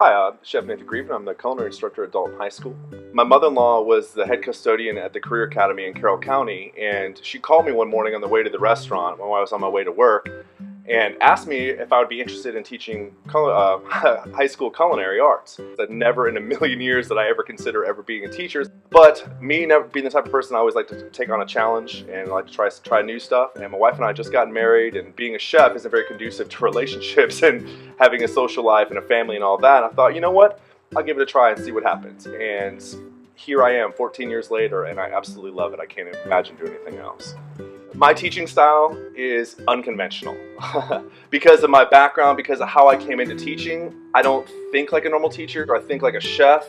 Hi, Chef Greven. I'm the culinary instructor at Dalton High School. My mother-in-law was the head custodian at the Career Academy in Carroll County, and she called me one morning on the way to the restaurant when I was on my way to work and asked me if I would be interested in teaching high school culinary arts. That never in a million years did I ever consider ever being a teacher, but me never being the type of person I always like to take on a challenge and like to try new stuff. And my wife and I just gotten married, and being a chef isn't very conducive to relationships and having a social life and a family and all that. I thought, you know what, I'll give it a try and see what happens. And here I am 14 years later, and I absolutely love it. I can't imagine doing anything else. My teaching style is unconventional. Because of my background, because of how I came into teaching, I don't think like a normal teacher. I think like a chef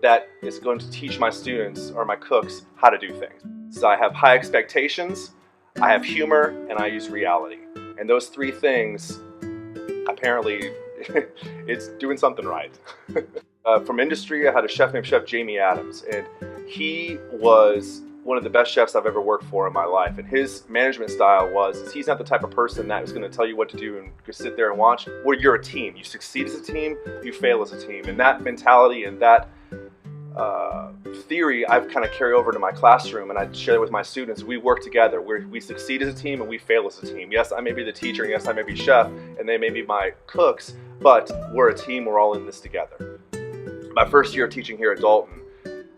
that is going to teach my students or my cooks how to do things. So I have high expectations, I have humor, and I use reality. And those three things, apparently, it's doing something right. From industry, I had a chef named Chef Jamie Adams, and he was one of the best chefs I've ever worked for in my life. And his management style was, he's not the type of person that is going to tell you what to do and just sit there and watch. Well, you're a team. You succeed as a team, you fail as a team. And that mentality and that theory I've kind of carried over to my classroom, and I share it with my students. We work together. We succeed as a team and we fail as a team. Yes, I may be the teacher, and yes, I may be chef, and they may be my cooks, but we're a team. We're all in this together. My first year of teaching here at Dalton,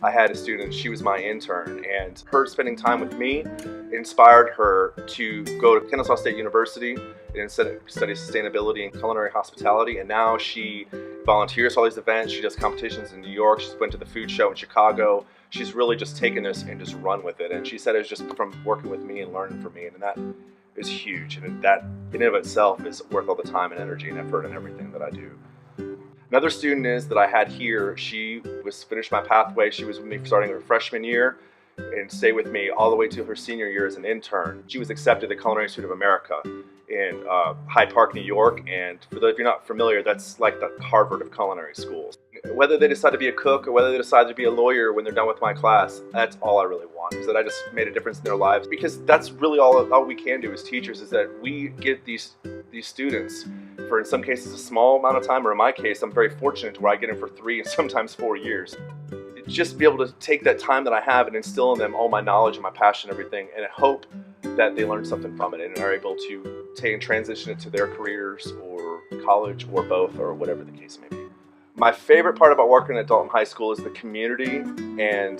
I had a student, she was my intern, and her spending time with me inspired her to go to Kennesaw State University and study sustainability and culinary hospitality. And now she volunteers for all these events. She does competitions in New York. She's went to the food show in Chicago. She's really just taken this and just run with it. And she said it was just from working with me and learning from me, and that is huge. And that in and of itself is worth all the time and energy and effort and everything that I do. Another student is that I had here, she was finished my pathway. She was with me starting her freshman year and stayed with me all the way to her senior year as an intern. She was accepted at the Culinary Institute of America in Hyde Park, New York. And for those of you not familiar, that's like the Harvard of culinary schools. Whether they decide to be a cook or whether they decide to be a lawyer when they're done with my class, that's all I really want, is that I just made a difference in their lives. Because that's really all we can do as teachers, is that we get these students for, in some cases, a small amount of time, or in my case, I'm very fortunate to where I get them for 3 and sometimes 4 years. Just be able to take that time that I have and instill in them all my knowledge and my passion and everything, and hope that they learn something from it and are able to take and transition it to their careers or college or both, or whatever the case may be. My favorite part about working at Dalton High School is the community and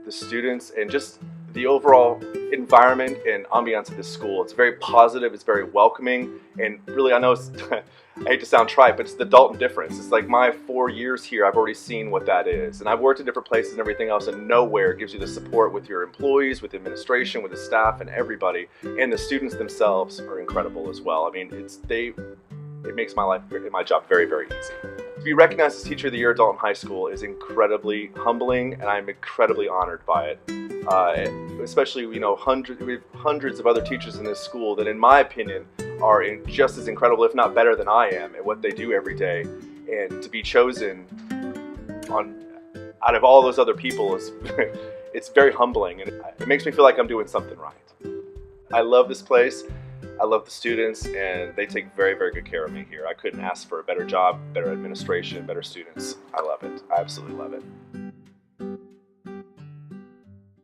the students and just the overall environment and ambiance of this school. It's very positive, it's very welcoming, and really, I know it's, I hate to sound trite, but it's the Dalton difference. It's like my 4 years here, I've already seen what that is. And I've worked in different places and everything else, and nowhere gives you the support with your employees, with the administration, with the staff, and everybody. And the students themselves are incredible as well. I mean, it makes my job very, very easy. To be recognized as Teacher of the Year at Dalton High School is incredibly humbling, and I'm incredibly honored by it. Especially, we have hundreds of other teachers in this school that, in my opinion, are just as incredible, if not better than I am, at what they do every day. And to be chosen out of all those other people is it's very humbling, and it makes me feel like I'm doing something right. I love this place. I love the students, and they take very, very good care of me here. I couldn't ask for a better job, better administration, better students. I love it. I absolutely love it.